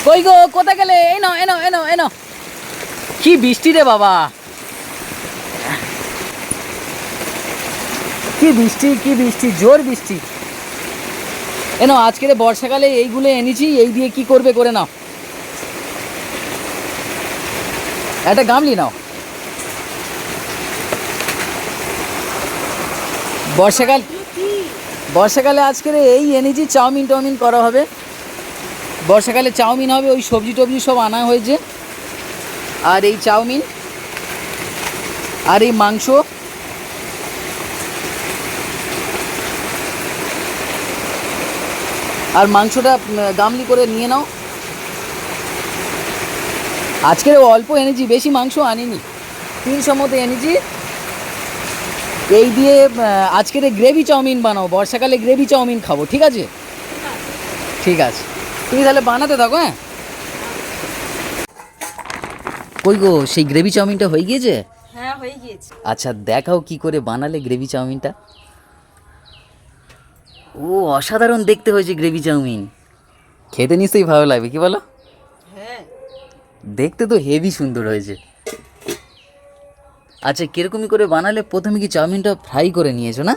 কই গো, কোথা গেলে? এনো এনো এনো এনো। কি বৃষ্টি রে বাবা, কি বৃষ্টি, কি বৃষ্টি, জোর বৃষ্টি। এনো আজকের বর্ষাকালে এইগুলো এনেছি, এই দিয়ে কি করবে করে নাও। একটা গামলি নাও। বর্ষাকাল, বর্ষাকালে আজকের এই এনেছি, চাউমিন টাউমিন করা হবে। বর্ষাকালে চাউমিন হবে, ওই সবজি টবজি সব আনা হয়েছে। আর এই চাউমিন আর এই মাংস আর মাংসটা গামলি করে নিয়ে নাও। আজকের অল্প এনেছি, বেশি মাংস আনিনি, 300 মতো এনেছি। এই দিয়ে আজকের গ্রেভি চাউমিন বানাও, বর্ষাকালে গ্রেভি চাউমিন খাবো, ঠিক আছে? ঠিক আছে, তুমি তাহলে বানাতে থাকো। হ্যাঁ, কই গো, সেই গ্রেভি চাউমিনটা হয়ে গিয়েছে? হ্যাঁ হয়ে গিয়েছে। আচ্ছা দেখাও কি করে বানালে গ্রেভি চাউমিনটা। ও অসাধারণ দেখতে হয়েছে গ্রেভি চাউমিন, খেতে নিশ্চয়ই ভালো লাগবে, কি বলো? হ্যাঁ দেখতে তো হেভি সুন্দর হয়েছে। আচ্ছা কিরকমই করে বানালে? প্রথমে কি চাউমিনটা ফ্রাই করে নিয়েছো না?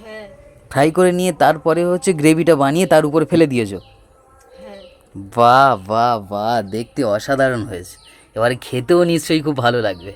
হ্যাঁ ফ্রাই করে নিয়ে তারপরে হচ্ছে গ্রেভিটা বানিয়ে তার উপরে ফেলে দিয়েছো। হ্যাঁ। বাহ বাহ বাহ, দেখতে অসাধারণ হয়েছে, এবারে খেতেও নিশ্চয়ই খুব ভালো লাগবে।